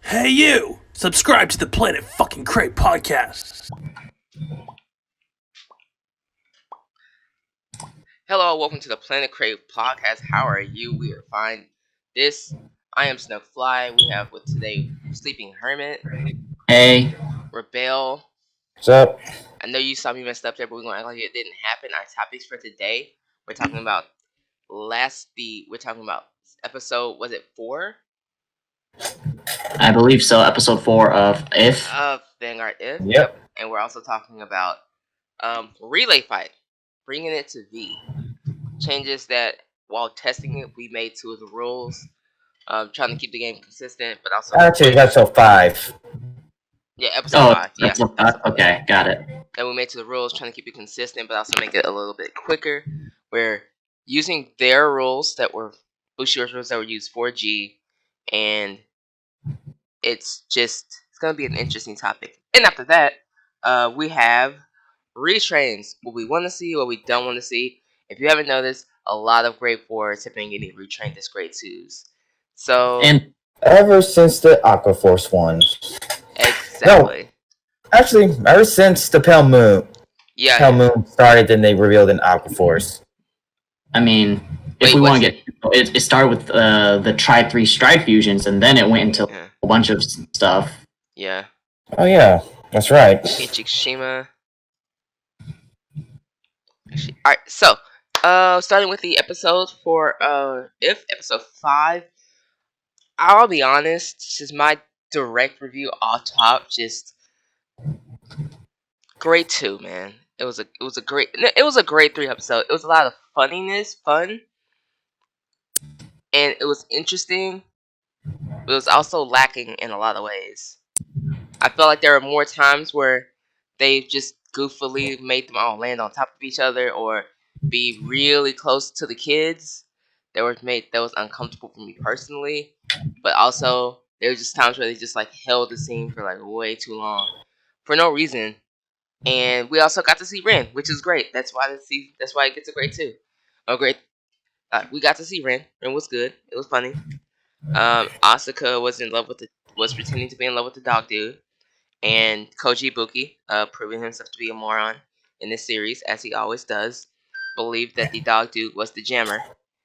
Hey you! Subscribe to the Planet fucking Cray podcast. Hello, welcome to the Planet Cray podcast. How are you? We are fine. I am Snook Fly. We have with today Sleeping Hermit, Hey. Rebel. What's up? I know you saw me messed up there, but we're gonna act like it didn't happen. Our topics for today, we're talking about episode, was it 4? I believe so. Episode 4 of If. Of Vanguard If. Yep. And we're also talking about Relay Fight, bringing it to V. Changes that while testing it we made to the rules, trying to keep the game consistent, but also Actually, it's episode 5. yeah, episode 5. Yeah, episode 5. Okay, got it. that we made to the rules, trying to keep it consistent, but also make it a little bit quicker. We're using their rules that were Bushiroad's rules that were used for G, and it's gonna be an interesting topic. And after that, we have retrains, what we want to see, what we don't want to see. If you haven't noticed, a lot of grade 4s have been getting retrained as grade 2s. So And Ever since the Aquaforce one. exactly. Actually, ever since the Pale Moon. Yeah. Pale Moon started, then they revealed an Aquaforce. I mean, if Wait, we want what's to get it started with the Tri-3 Stride fusions, and then it went into Yeah. a bunch of stuff. Yeah. Oh yeah, that's right. Ichishima. Alright, so starting with the episode for If episode 5. I'll be honest, this is my direct review off top, just grade 2, man. It was a grade 3 episode. It was a lot of fun, and it was interesting, but it was also lacking in a lot of ways. I felt like there were more times where they just goofily made them all land on top of each other or be really close to the kids. That was uncomfortable for me personally, but also there were just times where they just like held the scene for like way too long for no reason. And we also got to see Ren, which is great. That's why it gets a grade 2. We got to see Ren. Ren was good. It was funny. Asuka was pretending to be in love with the dog dude, and Koji Ibuki, proving himself to be a moron in this series as he always does, believed that the dog dude was the jammer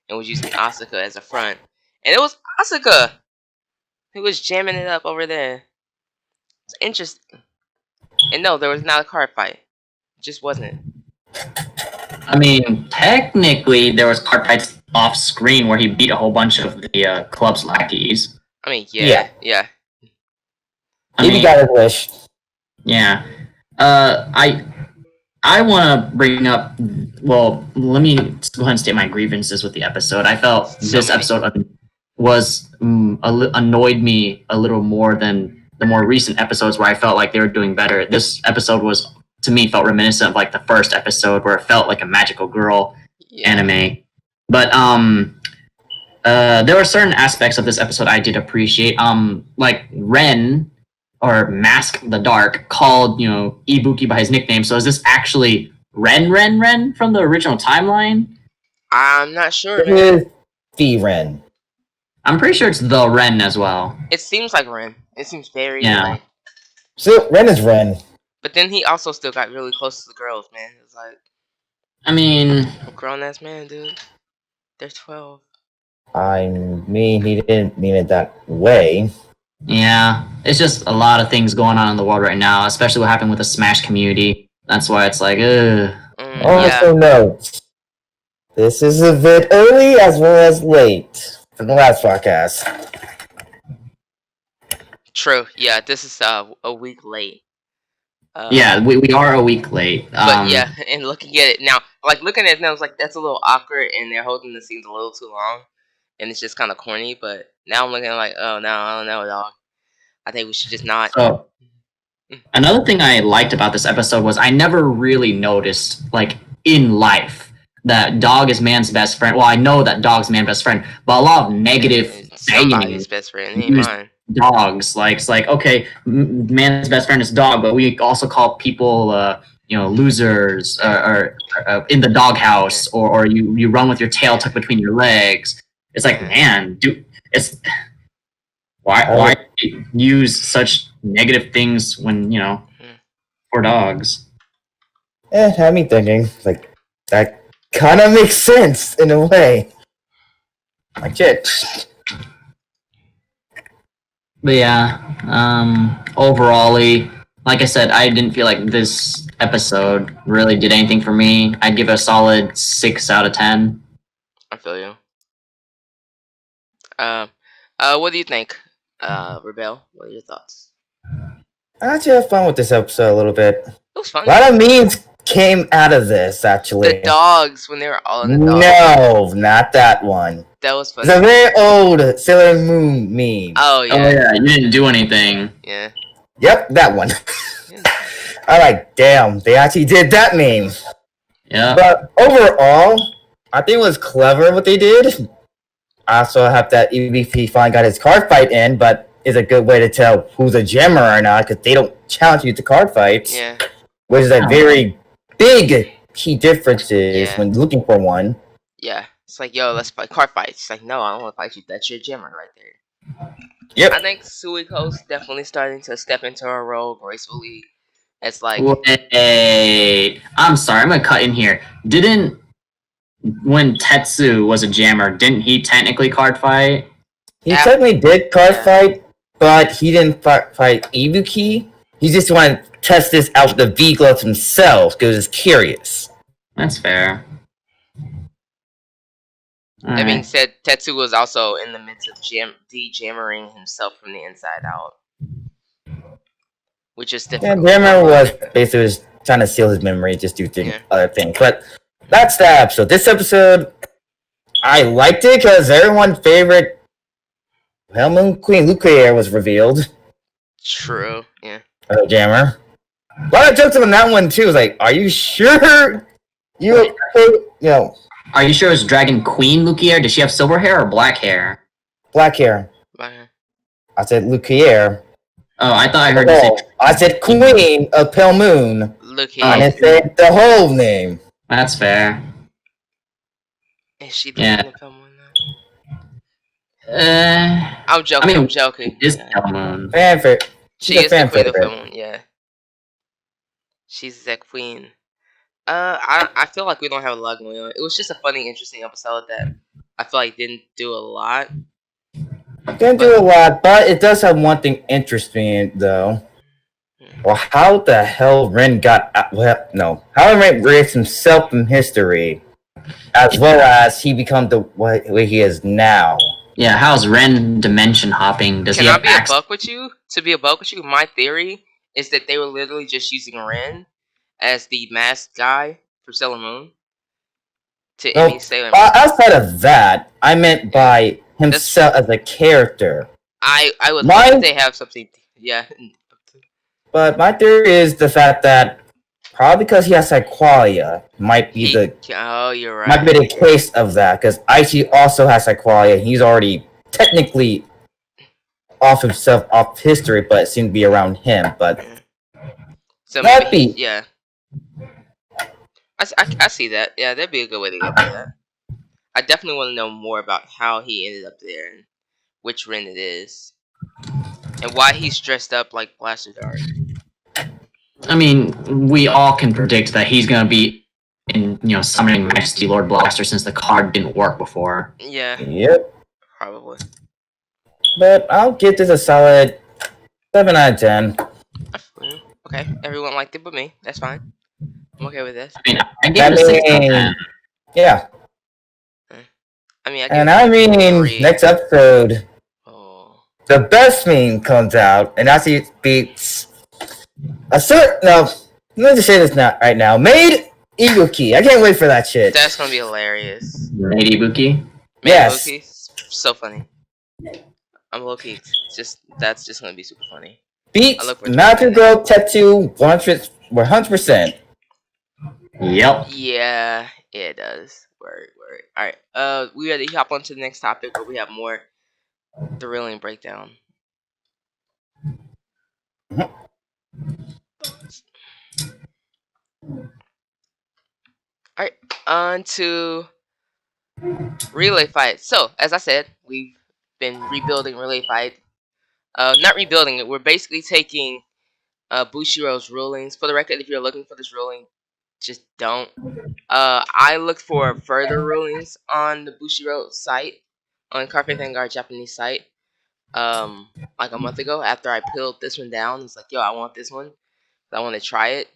and was using Asuka as a front, and it was Asuka who was jamming it up over there. It's interesting. And no, there was not a card fight. It just wasn't. I mean, technically, there was card fights off screen where he beat a whole bunch of the club's lackeys. I mean, yeah. I He mean, got his wish. yeah. I want to bring up. Well, let me go ahead and state my grievances with the episode. I felt this episode was annoyed me a little more than the more recent episodes where I felt like they were doing better. This episode was, to me, felt reminiscent of like the first episode where it felt like a magical girl anime. But there were certain aspects of this episode I did appreciate. Like Ren, or Mask the Dark, called, Ibuki by his nickname. So is this actually Ren from the original timeline? I'm not sure, It man. is the Ren. I'm pretty sure it's the Ren as well. It seems like Ren. It seems very Yeah. So Ren is Ren. But then he also still got really close to the girls, man. It's like I mean, a grown ass man, dude. They're 12. I mean, he didn't mean it that way. yeah, it's just a lot of things going on in the world right now, especially what happened with the Smash community. That's why it's like, ugh. Also note, this is a bit early as well as late from the last podcast. True. Yeah, this is a week late. Yeah, we are a week late. But yeah, and looking at it now, it's like that's a little awkward, and they're holding the scenes a little too long, and it's just kind of corny. But now I'm looking at like, oh no, I don't know, dog. I think we should just not. So, another thing I liked about this episode was I never really noticed, like, in life, that dog is man's best friend. Well, I know that dog's man's best friend, but a lot of negative Somebody's best friend, he ain't mine. dogs. Like, it's like, okay, man's best friend is dog, but we also call people, losers, or in the doghouse, or you run with your tail tucked between your legs. It's like, man, dude, Why use such negative things when for dogs? Had me thinking. Like, that kind of makes sense in a way. Like, shit. But yeah, overall, like I said, I didn't feel like this episode really did anything for me. I'd give it a solid 6 out of 10. I feel you. What do you think, Rebel? What are your thoughts? I actually had fun with this episode a little bit. It was fun. A lot of memes came out of this, actually. The dogs, when they were all in the dogs. No, not that one. That was funny. It's a very old Sailor Moon meme. Oh, yeah. Oh yeah, you didn't do anything. Yeah. Yep, that one. Yeah. I'm like, damn, they actually did that meme. Yeah. But overall, I think it was clever what they did. I also have that EVP finally got his card fight in, but it's a good way to tell who's a gemmer or not, because they don't challenge you to card fights. Yeah. Which is a very big key differences Yeah. when looking for one. Yeah. It's like, yo, let's fight card fights. It's like, no, I don't want to fight you. That's your gemmer right there. Yep. I think Suiko's definitely starting to step into her role gracefully. It's like, Wait, I'm sorry, I'm gonna cut in here. When Tetsu was a jammer, didn't he technically card fight? He Yeah. technically did card Yeah. fight, but he didn't fight Ibuki. He just wanted to test this out with the V-Gloves himself because he was curious. That's fair. that being Alright. said, Tetsu was also in the midst of de-jammering himself from the inside out. Which is Yeah, difficult. Jammer was basically just trying to seal his memory, just do Yeah. other things. But that's that episode. This episode, I liked it because everyone's favorite Moon Queen Lucaire was revealed. True. Yeah. Jammer. A lot of jokes on that one too. It's like, are you sure? Are you sure it was Dragon Queen Lucaire? Does she have silver hair or black hair? Black hair. Bye. I said Lucaire. Oh, I thought I heard you say. I said Queen of Pale Moon. Look And here. it said the whole name. That's fair. Is she the Yeah. queen of film one now? I'm joking. I mean, I'm joking. Is Yeah. Pale Moon. Fan favorite. She She's a is the fan queen of favorite. film. Yeah. She's the queen. I feel like we don't have a lot going on. It was just a funny, interesting episode that I feel like didn't do a lot. Didn't do a lot, but it does have one thing interesting though. Well, how the hell Ren got how Ren raised himself from history, as well as he become the way he is now. Yeah, how's Ren dimension hopping? Does Can he I have be a access? buck with you? To be a buck with you, my theory is that they were literally just using Ren as the masked guy for Sailor Moon. No, Sailor Moon. outside of that, I meant by himself as a character. I would Mine- like they have something. Yeah. But my theory is the fact that probably because he has Psyqualia might be You're right. might be the case of that, because Ichi also has Psyqualia. He's already technically off history, but it seems to be around him. But So That'd maybe, be- yeah. I see that. Yeah, that'd be a good way to go with that. I definitely want to know more about how he ended up there and which Ren it is, and why he's dressed up like Blaster Dart. I mean, we all can predict that he's gonna be in, summoning Majesty Lord Blaster since the card didn't work before. Yeah, yep. probably. But I'll give this a solid 7 out of 10. Okay, everyone liked it but me. That's fine. I'm okay with this. I mean, I gave it a 6 out of 10. Yeah. I mean, And next episode, Oh. the best meme comes out, and actually beats let me just say this right now. Made Ibuki. I can't wait for that shit. That's gonna be hilarious. Lady Buki. Yes. Low-key, so funny. I'm low-key. That's just gonna be super funny. Beats I look forward to Magic it. Girl Tattoo 100%. Yep. Yeah, it does. Word. Alright, we gotta hop on to the next topic where we have more thrilling breakdown. Alright, on to Relay Fight. So, as I said, we've been rebuilding Relay Fight not rebuilding it. We're basically taking Bushiroad's rulings. For the record, if you're looking for this ruling, just don't. I looked for further rulings on the Bushiroad site, on Carpe Vanguard Japanese site, like a month ago after I peeled this one down. It's like, yo, I want this one. I want to try it.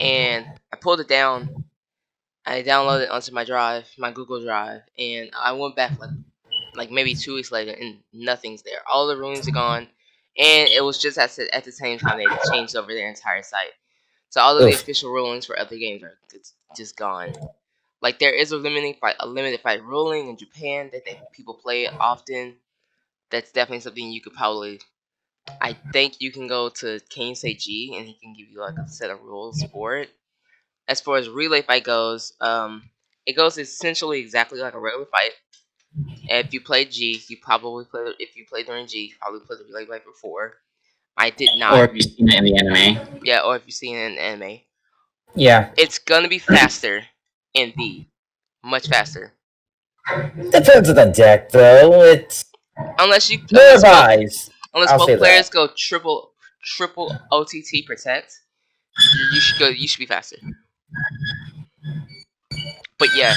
And I pulled it down. I downloaded it onto my drive, my Google Drive, and I went back like maybe 2 weeks later, and nothing's there. All the rulings are gone, and it was just at the same time they changed over their entire site. So all of the official rulings for other games are just gone. Like there is a limited fight ruling in Japan that people play often. That's definitely something you could probably. I think you can go to Say G and he can give you like a set of rules for it. As far as relay fight goes, it goes essentially exactly like a regular fight. If you play G, you probably play. If you play during G, you probably played the relay fight before. I did not. Or if you've seen it in the anime. Yeah, or if you've seen it in the anime. Yeah. It's gonna be faster in V. Much faster. Depends on the deck, though. It's Unless both players go triple OTT protect, you should be faster. But yeah,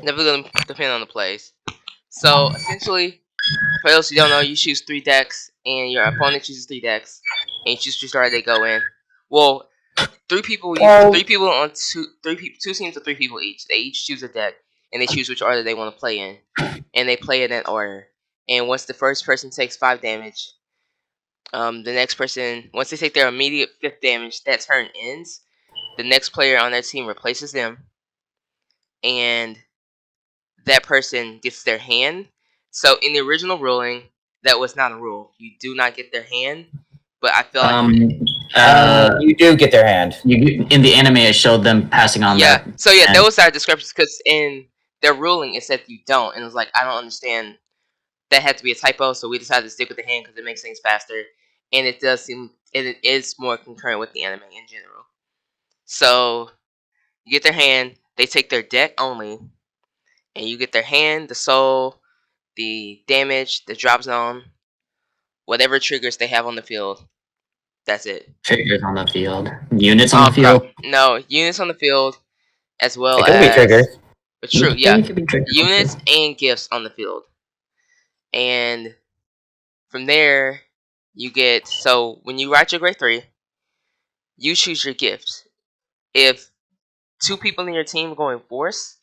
never gonna depend on the plays. So essentially, for those who don't know, you choose 3 decks, and your opponent chooses 3 decks, and you choose which order they go in. Well, 3 people on 2 teams of 3 people each. They each choose a deck, and they choose which order they want to play in, and they play in that order. And once the first person takes 5 damage, the next person, once they take their immediate 5th damage, that turn ends. The next player on their team replaces them, and that person gets their hand. So in the original ruling, that was not a rule. You do not get their hand, but I feel like you do get their hand. In the anime, it showed them passing on. Yeah. So yeah, hand. there was that discrepancy because in their ruling it said you don't, and it was like I don't understand. That had to be a typo, so we decided to stick with the hand because it makes things faster, and it does seem it is more concurrent with the anime in general. So you get their hand, they take their deck only, and you get their hand, the soul, the damage, the drop zone, whatever triggers they have on the field. That's it. Triggers on the field. Units on the field? No, units on the field, as well it could as... be triggers. But true, yeah. Units and gifts on the field. And from there, you get... So, when you write your grade 3, you choose your gift. If 2 people in your team are going force,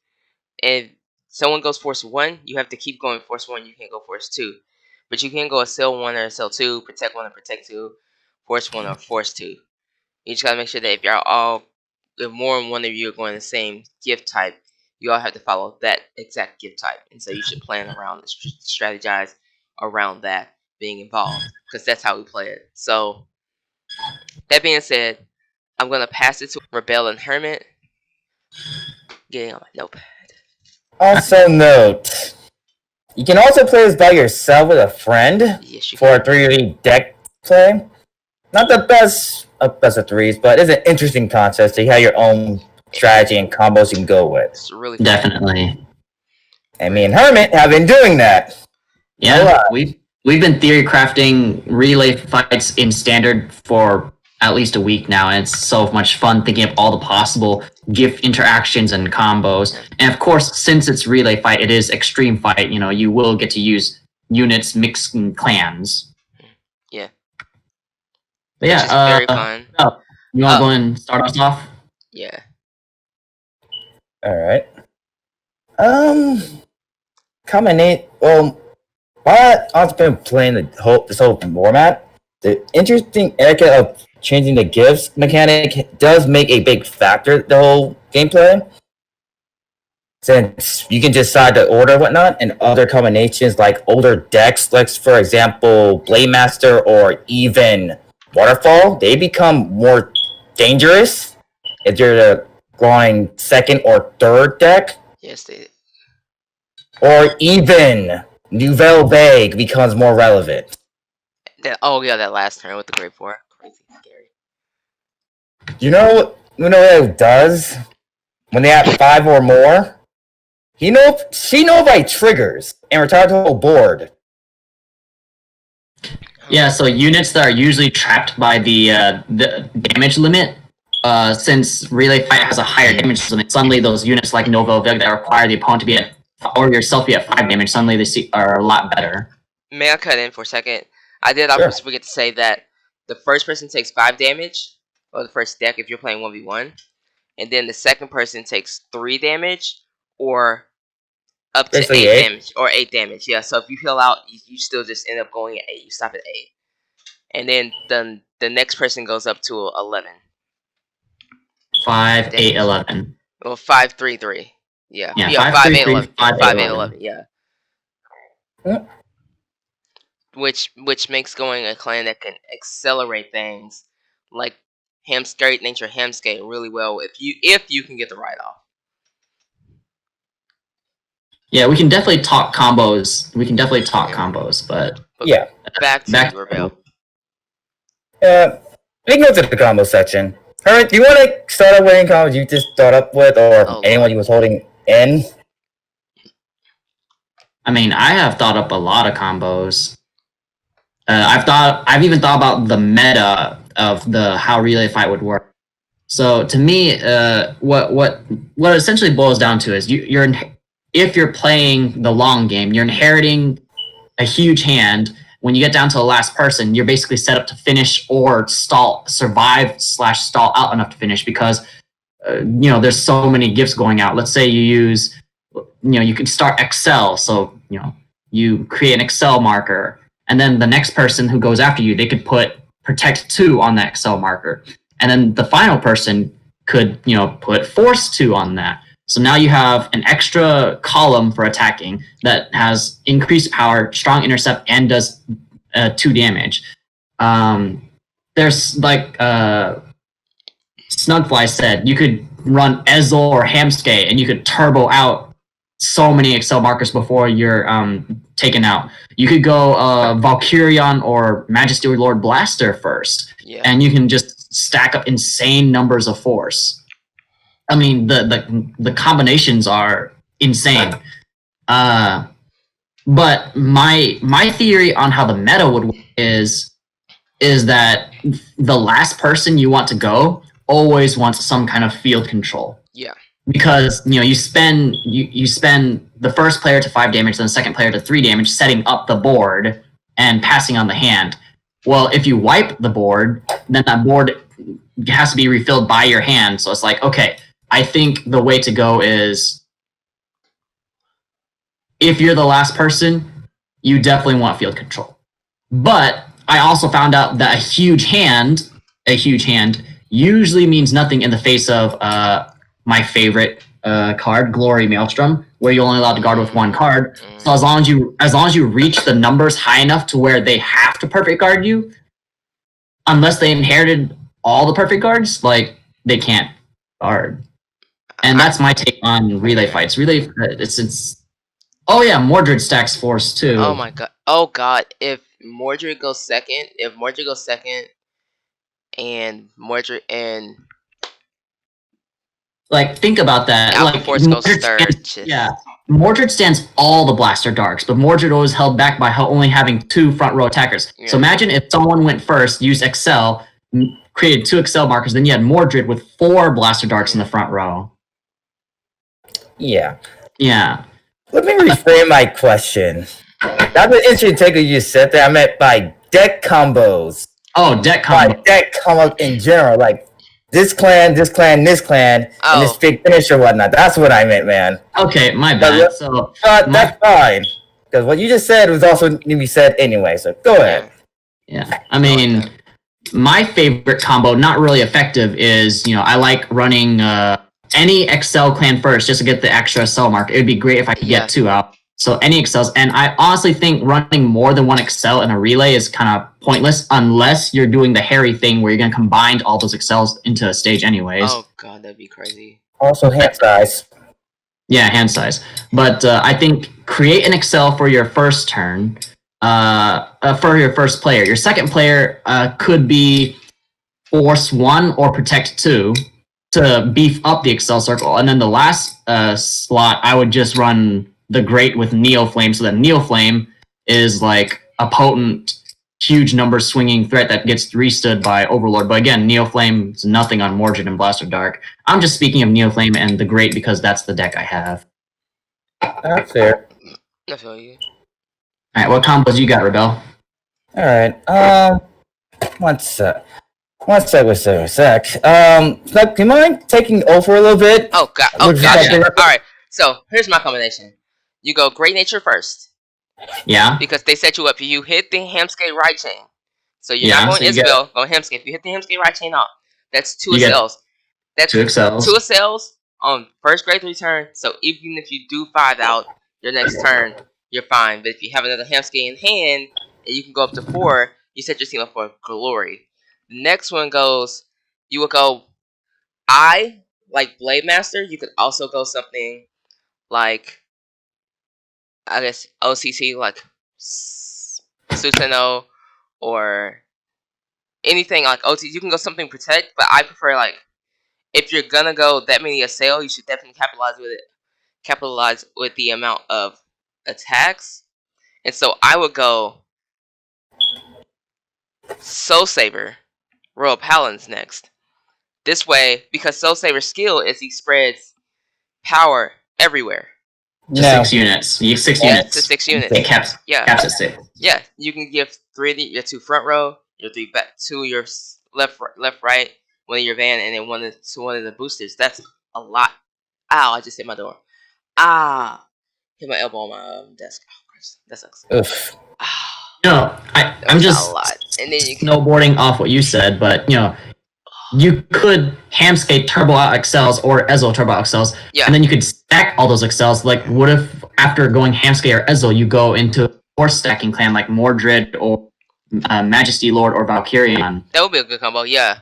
and someone goes force 1, you have to keep going force 1, you can't go force 2. But you can go a cell 1 or a cell 2, protect 1 or protect 2, force 1 or force 2. You just gotta make sure that if more than one of you are going the same gift type, you all have to follow that exact gift type. And so you should plan around and strategize around that being involved, because that's how we play it. So, that being said, I'm gonna pass it to Rebel and Hermit. Getting on my notepad. Also note, you can also play this by yourself with a friend for a 3 deck play. Not the best of 3s, but it's an interesting concept. So you have your own strategy and combos you can go with. It's really fun. Definitely. And me and Hermit have been doing that. Yeah, we've been theory crafting relay fights in standard for at least a week now, and it's so much fun thinking of all the possible gift interactions and combos. And of course, since it's relay fight, it is extreme fight. You know, you will get to use units mixed in clans. Yeah. But yeah, which is very fun. You want to go and start us off? Yeah. All right. While I've been playing this whole format, the interesting etiquette of changing the gifts mechanic does make a big factor the whole gameplay. Since you can decide the order and whatnot, and other combinations like older decks, like for example, Blade Master or even Waterfall, they become more dangerous if you're going 2nd or 3rd deck. Yes, they. Or even Nouvelle Vague becomes more relevant. That last turn with the Grade 4. Crazy scary. You know what it does? When they have 5 or more, she notifies triggers and retires the whole board. Yeah, so units that are usually trapped by the damage limit, since Relay Fight has a higher damage limit, suddenly those units like Nova Vig that require the opponent to be at, or yourself be at 5 damage, suddenly they are a lot better. May I cut in for a second? I did Sure. almost forget to say that the first person takes 5 damage, or the first deck if you're playing 1v1, and then the second person takes 3 damage, or up to Basically 8 8. damage, or 8 damage. Yeah, so if you heal out, you still just end up going at 8. You stop at 8. And then the next person goes up to 11. 5, 8, 11. Well, 5, 3, 3. Yeah, Yeah, yeah, 5, 5, 3, 8, 3, 11. 5, 5, 8, 8, 11. 11. Yeah. Yep. Which makes going a clan that can accelerate things like Hamskate, Nature Hamskate really well if you can get the right off. Yeah, we can definitely talk combos. But Yeah. Back to back you, Rebel. We can go to the combo section. Alright, do you want to start up with any combos you just thought up with, or Oh, anyone Lord. you was holding in? I mean, I have thought up a lot of combos. I've even thought about the meta of how Relay Fight would work. So to me, what it essentially boils down to is if you're playing the long game, you're inheriting a huge hand. When you get down to the last person, you're basically set up to finish or survive/stall out enough to finish because there's so many gifts going out. Let's say you use, you can start Excel, so you create an Excel marker, and then the next person who goes after you, they could put Protect 2 on that Excel marker, and then the final person could put Force 2 on that. So now you have an extra column for attacking that has increased power, strong intercept, and does 2 damage. There's like Snugfly said, you could run Ezel or Hamskate, and you could turbo out so many Excel markers before you're taken out. You could go Valkyrion or Majesty Lord Blaster first, and you can just stack up insane numbers of force. I mean, the combinations are insane. But my theory on how the meta would work is that the last person you want to go always wants some kind of field control. Yeah. Because you spend the first player to 5 damage, then the second player to 3 damage, setting up the board and passing on the hand. Well, if you wipe the board, then that board has to be refilled by your hand. So it's like, okay, I think the way to go is, if you're the last person, you definitely want field control. But I also found out that a huge hand usually means nothing in the face of my favorite card, Glory Maelstrom, where you're only allowed to guard with 1 card. So as long as you reach the numbers high enough to where they have to perfect guard you, unless they inherited all the perfect guards, like, they can't guard. And that's my take on Relay Fights. It's oh yeah, Mordred stacks Force too. Oh my god. Oh god, if Mordred goes second, and Mordred and like, think about that. Alpha like, Force goes third. Mordred stands all the Blaster Darks, but Mordred was held back by only having 2 front row attackers. Yeah. So imagine if someone went first, used Excel, created 2 Excel markers, then you had Mordred with 4 Blaster Darks in the front row. Yeah. Yeah. Let me reframe my question. That's an interesting take what you just said there. I meant by deck combos. Oh, deck By combo. deck combos in general. Like, this clan, this clan, this clan, and this big finish or whatnot. That's what I meant, man. Okay, my bad. So that's fine. Because what you just said was also need to be said anyway, so go ahead. Yeah, I mean, my favorite combo, not really effective, is, I like running any Excel clan first just to get the extra Excel mark. It would be great if I could get 2 out. So any Excels, and I honestly think running more than 1 Excel in a relay is kind of pointless unless you're doing the hairy thing where you're going to combine all those Excels into a stage anyways. Oh god, that'd be crazy. Also hand size. Yeah, hand size. But I think create an Excel for your first turn, for your first player. Your second player could be Force 1 or Protect 2 to beef up the Excel circle. And then the last slot, I would just run the Great with Neo Flame, so that Neo Flame is like a potent huge number swinging threat that gets restood by Overlord. But again, Neoflame is nothing on Mordred and Blaster Dark. I'm just speaking of Neoflame and the Great because that's the deck I have. That's fair. I feel you. All right, what combos you got, Rebel? All right. One sec. Snug, do you mind taking over a little bit? Oh god. Oh gotcha. All right. So here's my combination. You go Great Nature first. Yeah. Because they set you up. You hit the Hamskate right chain. So you're not going so you Isabel, go Hamskate. If you hit the Hamskate right chain off, that's 2 You get accels. That's 2 accels. 2 accels on first grade 3 turn. So even if you do 5 out your next turn, you're fine. But if you have another Hamskate in hand and you can go up to 4, you set your team up for glory. The next one goes, you will go like Blade Master. You could also go something like, I guess, OCC, like Susanoo, or anything like OT. You can go something Protect, but I prefer, like, if you're gonna go that many assail, you should definitely capitalize with the amount of attacks. And so I would go Soul Saber, Royal Paladins next. This way, because Soul Saber's skill is he spreads power everywhere. To 6 units. You 6 units. To 6 units. It caps at 6. Yeah, you can give 3 to your 2 front row, your 3 back, 2 your left, right, 1 of your van, and then 1 of the boosters. That's a lot. Ow! I just hit my door. Hit my elbow on my desk. Oh, Christ, that sucks. Oof. No, I'm just a lot. And then you can snowboarding off what you said, but you could Hamskate Turbo Out Excels or Ezel Turbo Out Excels, and then you could stack all those Excels. Like, what if after going Hamskate or Ezel, you go into a force stacking clan like Mordred or Majesty Lord or Valkyrian? That would be a good combo, yeah.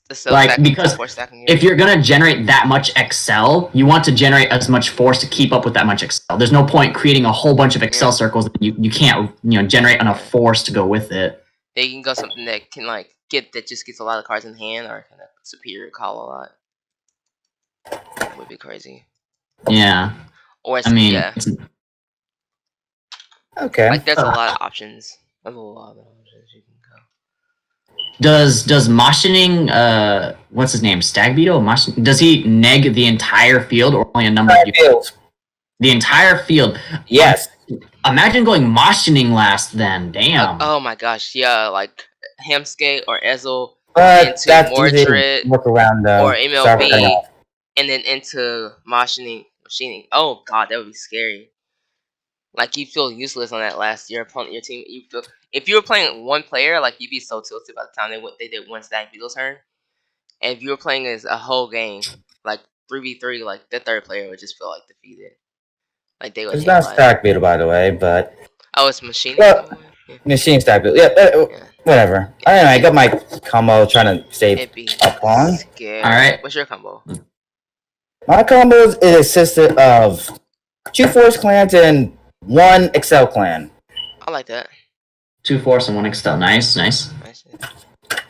Because if you're gonna generate that much Excel, you want to generate as much force to keep up with that much Excel. There's no point creating a whole bunch of Excel circles that you can't generate enough force to go with it. They can go something that can that just gets a lot of cards in hand, or kind of superior call a lot. That would be crazy. Yeah. Or yeah. Okay. There's a lot of options. There's a lot of options you can go. Does Machining, what's his name, Stag Beetle? Does he neg the entire field or only a number of units? The entire field. Yes. Imagine going Machining last then. Damn. Oh my gosh, yeah, like Hamskate or Ezel into Mordred work around or MLB, and then into machining. Oh god, that would be scary. Like, you feel useless on that last your opponent, your team. You feel, if you were playing one player, like, you'd be so tilted by the time they did one stack Beetle's turn. And if you were playing as a whole game, like 3v3, like the third player would just feel like defeated. Like, they would. It's not stack Beetle, by the way, but it's machining. Well, machine stack Beetle. Yeah, whatever. I don't know. I got my combo trying to save up on. All right. What's your combo? My combos is consisted of 2 Force clans and 1 Excel clan. I like that. 2 Force and 1 Excel. Nice.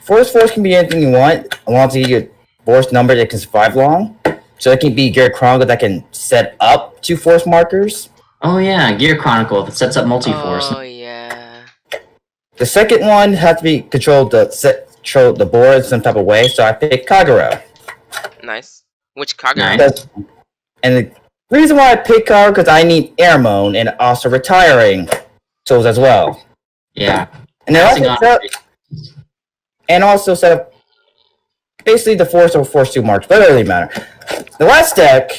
Force can be anything you want, as long as you get Force number that can survive long. So it can be Gear Chronicle that can set up 2 Force markers. Oh yeah, Gear Chronicle that sets up multi-force. Oh yeah. The second one has to be control the board some type of way, so I picked Kagura. Nice. Which Kagura? Nice. And the reason why I picked Kagura because I need Airmone and also retiring tools as well. Yeah. And then also set up basically the Force or Force 2 marks, but it doesn't really matter. The last deck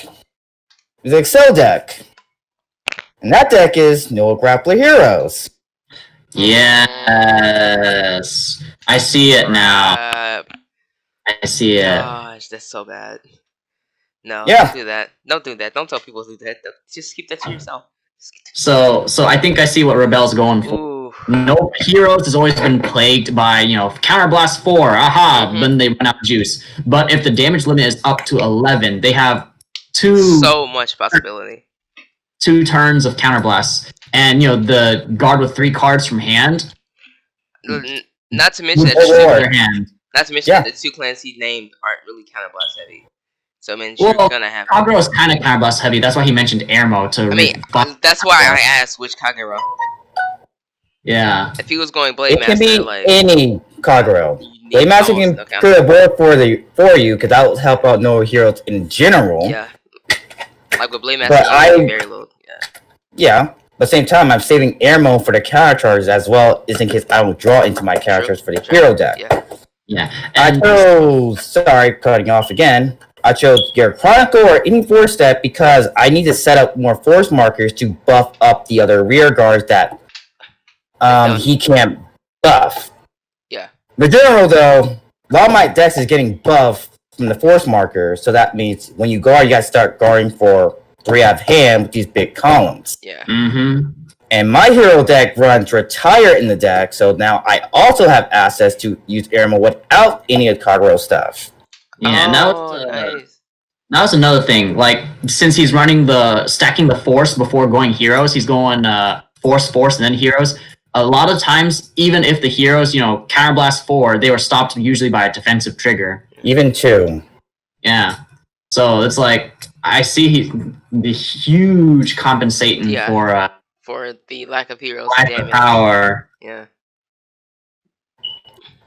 is the Excel deck. And that deck is No Grappler Heroes. Yes. I see it now. I see it. Gosh, that's so bad. No, Yeah. don't do that. Don't do that. Don't tell people to do that. Just keep that to yourself. So I think I see what Rebel's going for. Ooh. No, Heroes has always been plagued by, Counterblast 4, then they run out of juice. But if the damage limit is up to 11, they have so much possibility. 2 turns of Counterblasts. And, the guard with 3 cards from hand. Not to mention that the 2 clans he named aren't really Counterblast heavy. So, I mean, you're gonna have... Kagura is kind of Counterblast heavy. That's why he mentioned Airmo to... that's why I asked which Kagura. Yeah. If he was going Blade It can Master, be like any Kagero. you need Blade Master almost can no counter. clear a board for you, because that will help out no heroes in general. Yeah. Like with Blade But Master, you need very low. Yeah. But at the same time, I'm saving air mode for the character charges as well, just in case I don't draw into my characters for the hero deck. Yeah. Yeah. I And chose, sorry, cutting off again. I chose your Chronicle or any force deck because I need to set up more force markers to buff up the other rear guards that he can't buff. Yeah. The general though, a lot of my decks is getting buffed from the force markers, so that means when you guard, you gotta start guarding for 3 out of hand with these big columns. Yeah. And my hero deck runs Retire in the deck, so now I also have access to use Airmo without any of Kagero stuff. yeah, Nice. that was another thing. Like, since he's running stacking the force before going heroes, he's going force, and then heroes. A lot of times, even if the heroes, counterblast 4, they were stopped usually by a defensive trigger. Even 2. Yeah. So it's like, I see the huge compensating for the lack of heroes lack and of damage. power. Yeah.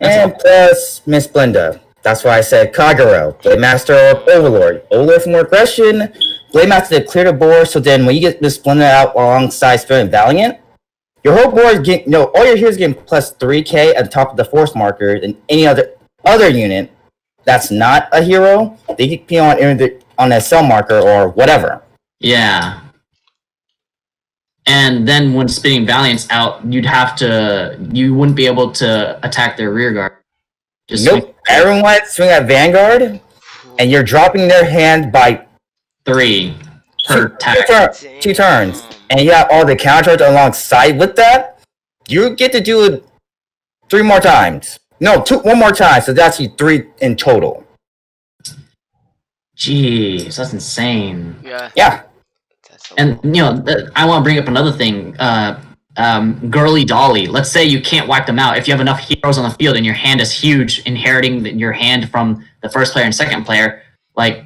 And plus Miss Blenda. That's why I said Kagero, Blade Master or Overlord. Overlord for more aggression, Blade Master to clear the board, so then when you get Miss Blenda out alongside Spirit and Valiant, your whole board is getting, all your heroes getting plus 3k on top of the force markers, and any other unit that's not a hero, they get P on a cell marker or whatever. Yeah. And then when spitting Valiants out, you wouldn't be able to attack their rear guard. Nope. Everyone swing at Vanguard, and you're dropping their hand by 3 per attack. 2 turns. And you have all the counters alongside with that, you get to do it 3 more times. No, 1 more time, so that's 3 in total. Jeez, that's insane. Yeah. And I want to bring up another thing. Girly Dolly. Let's say you can't whack them out. If you have enough heroes on the field and your hand is huge, inheriting your hand from the first player and second player, like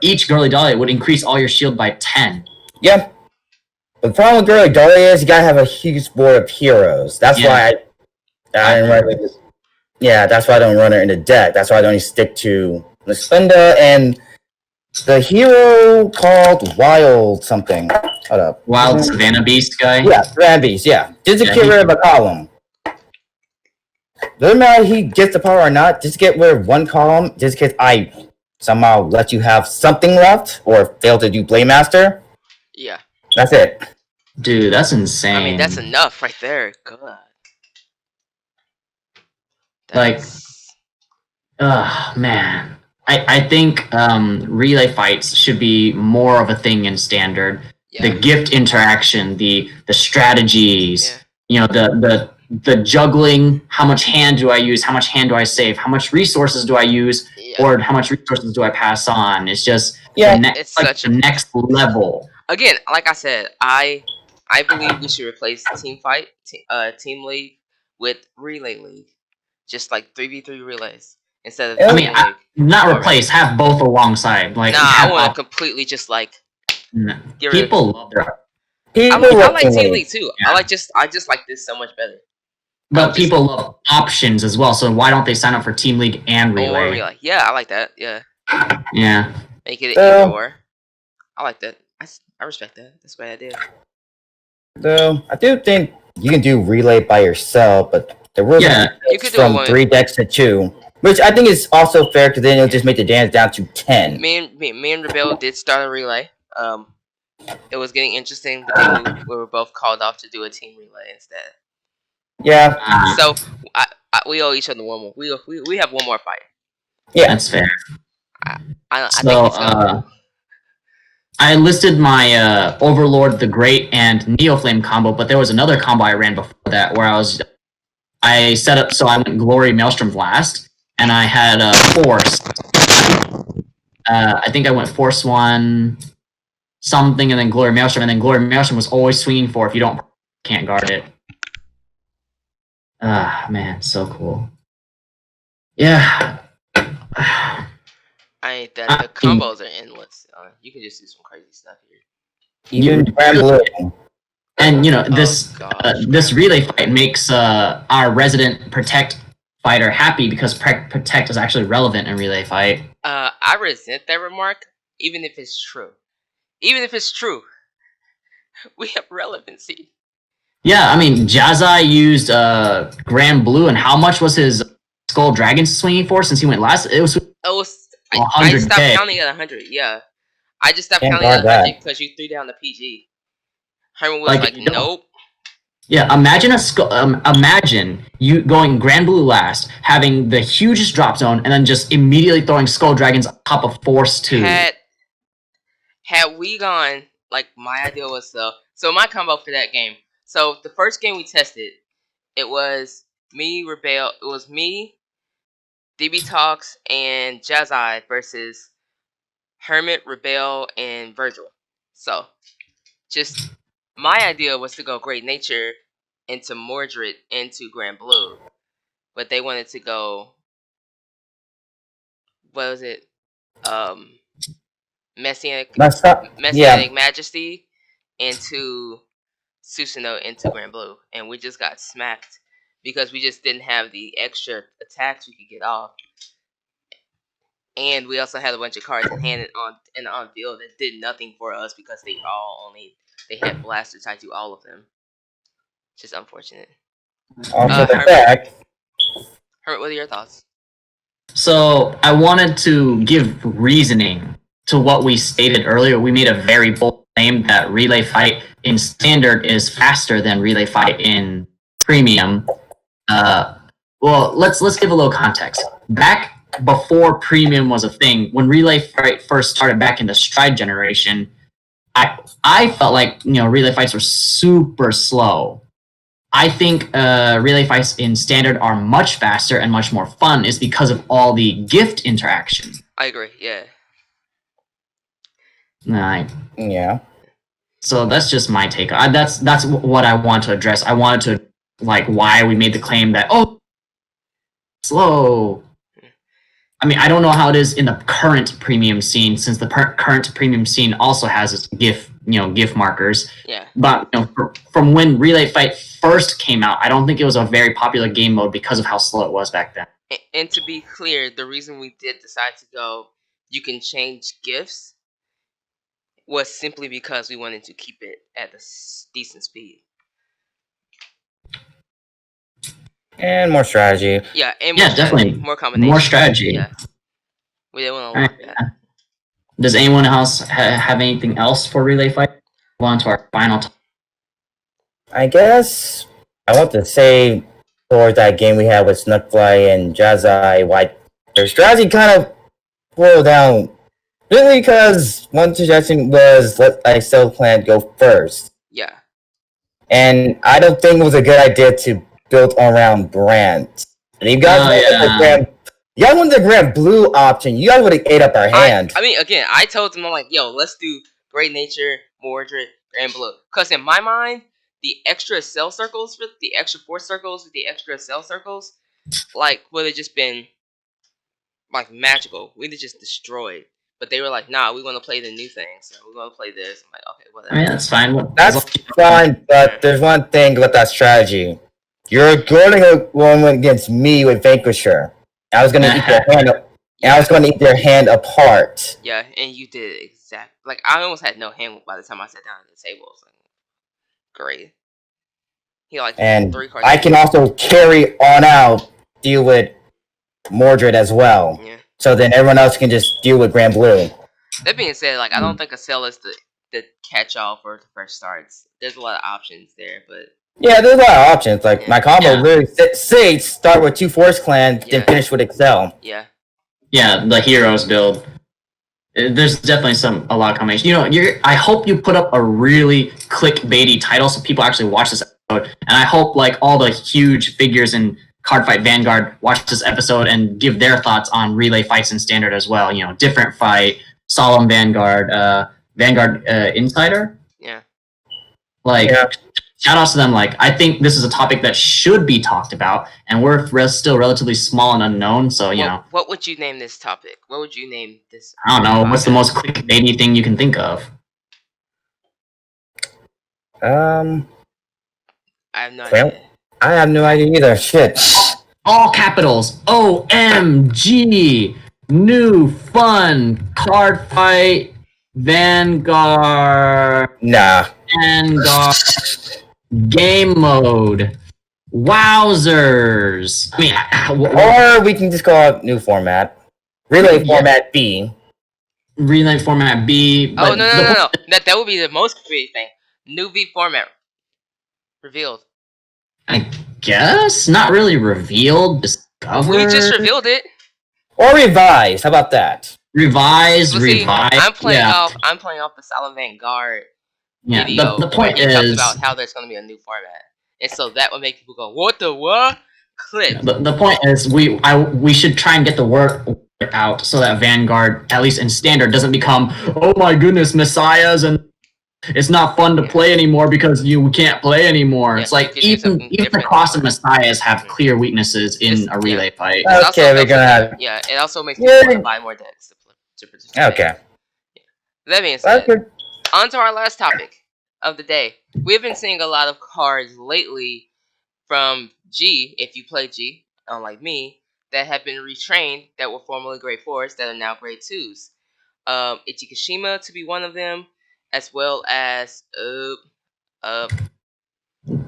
each Girly Dolly would increase all your shield by 10. Yeah. But the problem with Girly Dolly is you gotta have a huge board of heroes. That's why I didn't run it. Yeah, that's why I don't run her in the deck. That's why I don't stick to Splinda and the hero called Wild something. Hold up. Wild Savannah Beast guy? Yeah, Savannah Beast, yeah. Just to get rid of a column. Doesn't matter if he gets the power or not, just get rid of 1 column, just in case I somehow let you have something left or fail to do Blade Master. Yeah. That's it. Dude, that's insane. I mean, that's enough right there. God. Man. I think relay fights should be more of a thing in standard. Yeah. The gift interaction, the strategies, the juggling. How much hand do I use? How much hand do I save? How much resources do I use? Or how much resources do I pass on? It's just the next level. Again, like I said, I believe we should replace Team League with Relay League. Just like 3v3 relays instead of not replace, have both alongside. Like, I want to completely just like people love their I like Team League too. Yeah. I just like this so much better. But people love options as well, so why don't they sign up for Team League and Relay? Yeah, I like that. Yeah. Yeah. Make it either or. I like that. I respect that. That's a great idea. So I do think you can do Relay by yourself, but the rules from 3 decks to 2, which I think is also fair because then it'll just make the dance down to 10. Me and Rebel did start a relay. It was getting interesting, but then we were both called off to do a team relay instead. Yeah. So we owe each other one more. We have one more fight. Yeah, that's fair. I think it's gonna I listed my Overlord the Great and Neoflame combo, but there was another combo I ran before that where I set up so I went Glory Maelstrom Blast, and I had Force. I think I went Force 1 something, and then Glory Maelstrom, and then Glory Maelstrom was always swinging for if you can't guard it. Man, so cool. Yeah. The combos are endless. You can just do some crazy stuff here. Even Grand Blue. And this relay Scramble. fight makes our resident protect fighter happy because protect is actually relevant in relay fight. I resent that remark, even if it's true. Even if it's true, we have relevancy. Yeah, I mean, Jazai used Grand Blue, and how much was his Skull Dragon swinging for since he went last? It was I stopped 100K. counting at 100. Yeah, I just stopped Can't counting at guard 100 that. because you threw down the PG. Herman was like, nope. Yeah, imagine you going Grand Blue last, having the hugest drop zone, and then just immediately throwing Skull Dragons on top of Force 2. Had we gone, like, my idea was so my combo for that game. So the first game we tested, it was me, DB Talks, and Jazai versus Hermit, Rebel, and Virgil. So, just my idea was to go Great Nature into Mordred into Grand Blue, but they wanted to go. What was it? Messianic Majesty into Susanoo into Grand Blue, and we just got smacked because we just didn't have the extra attacks we could get off. And we also had a bunch of cards in hand and on field that did nothing for us because they had blasters tied to all of them. Just unfortunate. Also, the fact. Hermit, what are your thoughts? So I wanted to give reasoning to what we stated earlier. We made a very bold claim that relay fight in standard is faster than relay fight in premium. Well, let's give a little context. Back before premium was a thing, when relay fight first started back in the stride generation, I felt like relay fights were super slow. I think relay fights in standard are much faster and much more fun is because of all the gift interaction. I agree, yeah. Yeah. So that's just my take. That's what I want to address. I wanted to why we made the claim that slow. I mean, I don't know how it is in the current premium scene, since the current premium scene also has its GIF markers. Yeah. But from when Relay Fight first came out, I don't think it was a very popular game mode because of how slow it was back then. And to be clear, the reason we did decide to go, you can change GIFs, was simply because we wanted to keep it at a decent speed. And more strategy. Yeah, and definitely more combination. More strategy. Yeah. We didn't want to lock that. Does anyone else have anything else for Relay Fight? Go on to our final I guess I want to say towards that game we had with Snookfly and Jazai, why their strategy kind of boiled down. Really, because one suggestion was let Excel Clan go first. Yeah. And I don't think it was a good idea to build around brands. And you guys wanted the Grand Blue option. You guys would have ate up our hand. I mean, again, I told them, I'm like, yo, let's do Great Nature, Mordred, Grand Blue. Because in my mind, the extra cell circles, the extra force circles, with the extra cell circles, would have just been, magical. We'd have just destroyed. But they were like, nah, we want to play the new thing, so we're going to play this. I'm like, okay, whatever. I mean, that's fine. That's fine, but there's one thing with that strategy. You're going one against me with Vanquisher. I was going to eat your hand up. And I was going to eat their hand apart. Yeah, and you did it exactly. I almost had no hand by the time I sat down at the table. It was great. He and 3 cards. I can also carry on out, deal with Mordred as well. Yeah. So then everyone else can just deal with Grand Blue. That being said, I don't think a cell is the catch-all for the first starts. There's a lot of options there, but... Yeah, there's a lot of options. My combo really states start with 2 Force Clan, then finish with Excel. Yeah. Yeah, the Heroes build. There's definitely a lot of combinations. I hope you put up a really clickbaity title so people actually watch this episode. And I hope all the huge figures in Cardfight Vanguard watch this episode and give their thoughts on relay fights in standard as well. Different Fight, Solemn Vanguard, Vanguard Insider. Yeah. Shout outs to them. I think this is a topic that should be talked about, and we're still relatively small and unknown. So what would you name this topic? What would you name this? I don't know. What's the most clickbaity thing you can think of? Um, I have no well, idea. I have no idea either. Shit. All capitals. OMG. New fun card fight. Vanguard. Nah. Vanguard. Game mode. Wowzers. I mean, Or we can just call it new format. Relay format B. relay format B. Oh But no! That would be the most creative thing. New V format revealed. I guess not really revealed. Discovered. We just revealed it. Or revise. How about that? Revise. Well, see, revise. I'm playing yeah. off. I'm playing off the Silent Vanguard Yeah. video. The point where he talks is about how there's going to be a new format, and so that would make people go, "What the what?" Clip. The point is we should try and get the work out so that Vanguard, at least in standard, doesn't become, oh my goodness, messiahs, and it's not fun to play anymore because you can't play anymore. Yeah, It's like you could do even the something cross and different. messiahs have clear weaknesses in a relay fight. It's also Okay, we're gonna have. Yeah, it also makes people want to buy more decks to participate. Okay. That being said, Okay. on to our last topic of the day. We've been seeing a lot of cards lately from G, if you play G, unlike me, that have been retrained that were formerly grade 4s that are now grade 2s. Ichikashima to be one of them, as well as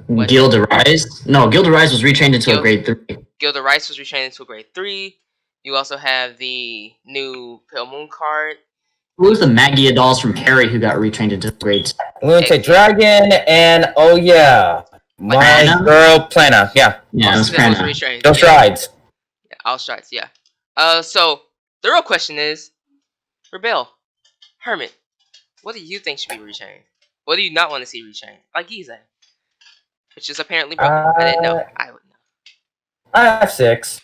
Gilderise? No, Gilderise was retrained into a grade 3. Gilda Rice was retrained into a grade 3. You also have the new Pale Moon card. Who was the Magia dolls from Harry who got retrained into grade 2? Lunatic Dragon and oh yeah, my Prana? girl Plana. Yeah, Yeah, it was That was Prana. retrained. those Yeah. rides. Yeah, all strides, yeah. So the real question is, Rebel, Hermit, what do you think should be retrained? What do you not want to see retrained? Like Giza, which is apparently broken. I didn't know. I would know. I have 6.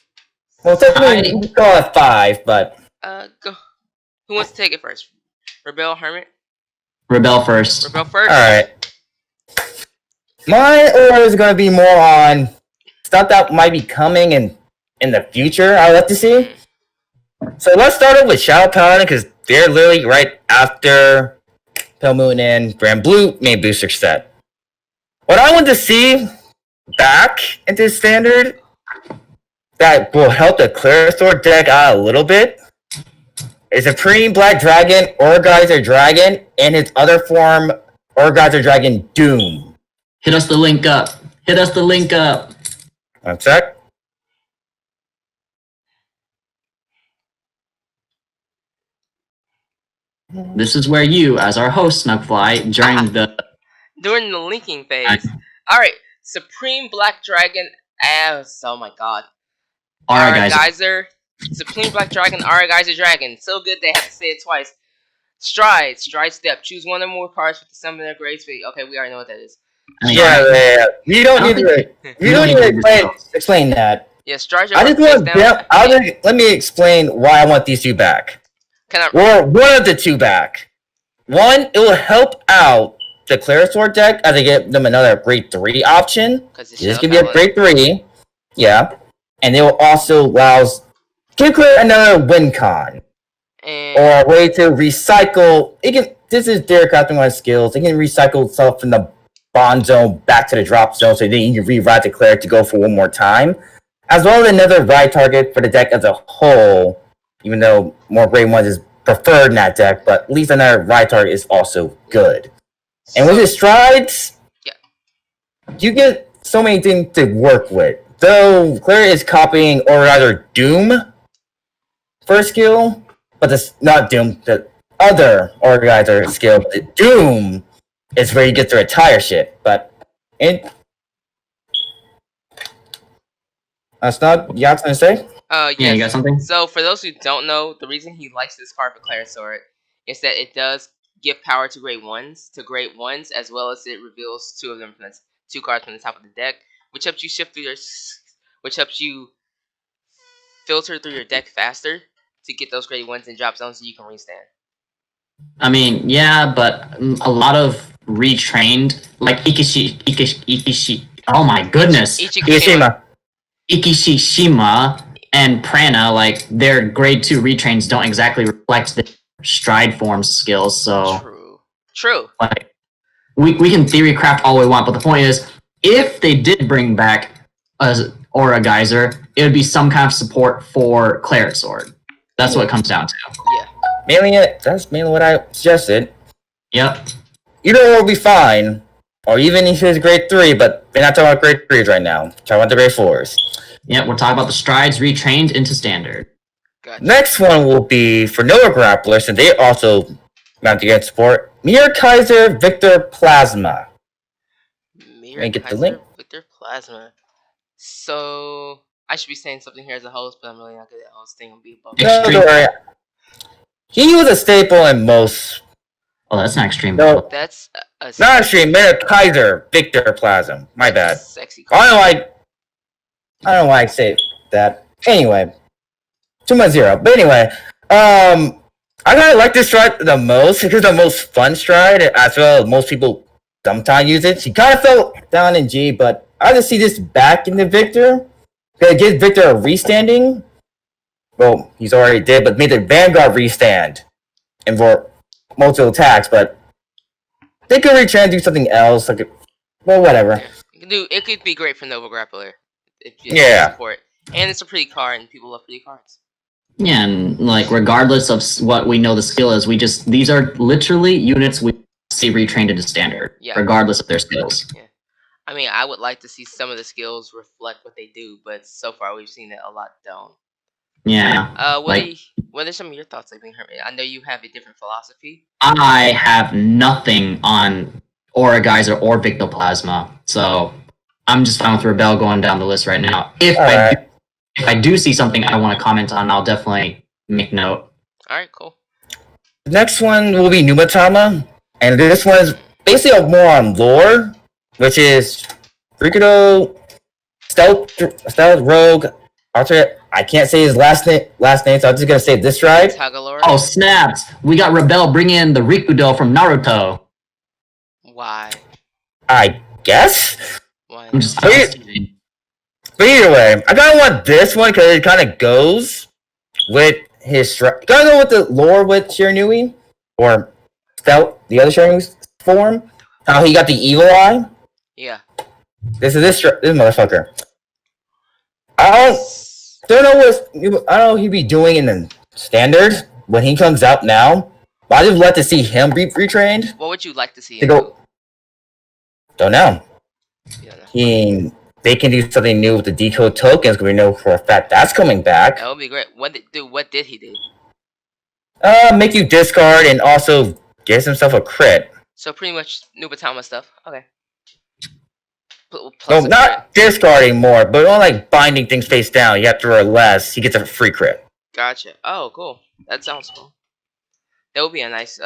Well, technically we call it 5, but Go. Who wants to take it first? Rebel, Hermit. Rebel first. Rebel first. all right. My order is going to be more on stuff that might be coming in the future. I'd like to see. So let's start off with Shadow Paladin because they're literally right after Pale Moon and Grand Blue main booster set. What I want to see back into standard that will help the Clear Sword deck out a little bit is Supreme Black Dragon, Organizer Dragon, and his other form, Organizer Dragon Doom. Hit us the link up. Hit us the link up. One sec. This is where you, as our host, Snugfly, during the linking phase. Alright, Supreme Black Dragon as oh my god. Geyser. Supreme Black Dragon, Geyser Dragon. So good they have to say it twice. Stride step. Choose one or more cards with the sum of their grade speed. Okay, we already know what that is. Yeah. You don't need to explain that. Yeah, stride. I just want let me explain why I want these two back. Or one of the two back. One, it will help out the Clear Sword deck as they get them another grade 3 option. This could be a grade 3. Yeah. And it will also give Clear another win con. Or a way to recycle. This is Derek crafting my skills. It can recycle stuff from the bond zone back to the drop zone so then you can rewrite the Cleric to go for one more time. As well as another ride target for the deck as a whole. Even though more grade 1s is preferred in that deck, but at least another ride target is also good. And with his strides, you get so many things to work with. Though Claire is copying Organizer Doom for skill, but this not Doom, the other Organizer skill. The Doom is where you get to retire shit. But Snug, you have something to say? Yes. Yeah, you got something? So, for those who don't know, the reason he likes this card for Clear Sword is that it does give power to grade 1s, as well as it reveals two cards from the top of the deck, which helps you which helps you filter through your deck faster to get those grade 1s in drop zones so you can restand. I mean, yeah, but a lot of retrained, like Ikishi, oh my goodness. Ikishishima and Prana, like, their grade 2 retrains don't exactly reflect the stride form skills, so... True. we can theory craft all we want, but the point is, if they did bring back Aura Geyser, it would be some kind of support for Cleric Sword. That's what it comes down to. Yeah. That's mainly what I suggested. Yep. Either or will be fine, or even if it's grade 3, but we're not talking about grade 3s right now. We're talking about the grade 4s. Yep, we're talking about the strides retrained into standard. Gotcha. Next one will be for Nova Grapplers, and they also got to get support. Mir Kaiser Victor Plasma. Mir Let me get the Kaiser, link. Victor Plasma. So I should be saying something here as a host, but I'm really not good at hosting. I'll be above. Yeah. No, don't worry. He was a staple in most. Oh, that's not extreme. No, That's a not extreme. Mir Kaiser Victor Plasma. My bad. Sexy. I don't know why I say that. Anyway, 2-0. But anyway, I kind of like this stride the most because the most fun stride, as well as most people sometimes use it. She kind of fell down in G, but I just see this back into Victor. It gives Victor a restanding. Well, he's already did, but made the Vanguard restand and for multiple attacks. But they could retry and do something else. Like, well, whatever. It could be great for Nova Grappler. If you support. And it's a pretty card, and people love pretty cards. Yeah, and like regardless of what we know the skill is, these are literally units we see retrained into standard, regardless of their skills. Yeah, I mean, I would like to see some of the skills reflect what they do, but so far we've seen that a lot don't. Yeah. What are some of your thoughts, like, I know you have a different philosophy. I have nothing on Aura Geyser or Victoplasma, so I'm just fine with Rebel going down the list right now. If I do see something I want to comment on, I'll definitely make note. Alright, cool. Next one will be Numatama, and this one is basically more on lore, which is Rikudo, Stealth Rogue, I can't say his last name, so I'm just gonna say this stride. Tagalora. Oh snaps! We got Rebel bring in the Rikudo from Naruto. Why? I guess. Why? I'm just But either way, I kind of want this one because it kind of goes with his stride. Kind of go with the lore with Shiranui, or Stealth, the other Shiranui's form. How he got the evil eye. Yeah. This motherfucker. I don't know what he'd be doing in the standard when he comes out now. But I just like to see him be retrained. What would you like to see? To go. Don't know. Yeah, no. They can do something new with the decode tokens because we know for a fact that's coming back. That would be great. What did he do? Make you discard and also gives himself a crit. So pretty much Nubatama stuff. Okay. No, not discarding more, but on like binding things face down. You have to roll less. He gets a free crit. Gotcha. Oh, cool. That sounds cool. That would be a nice.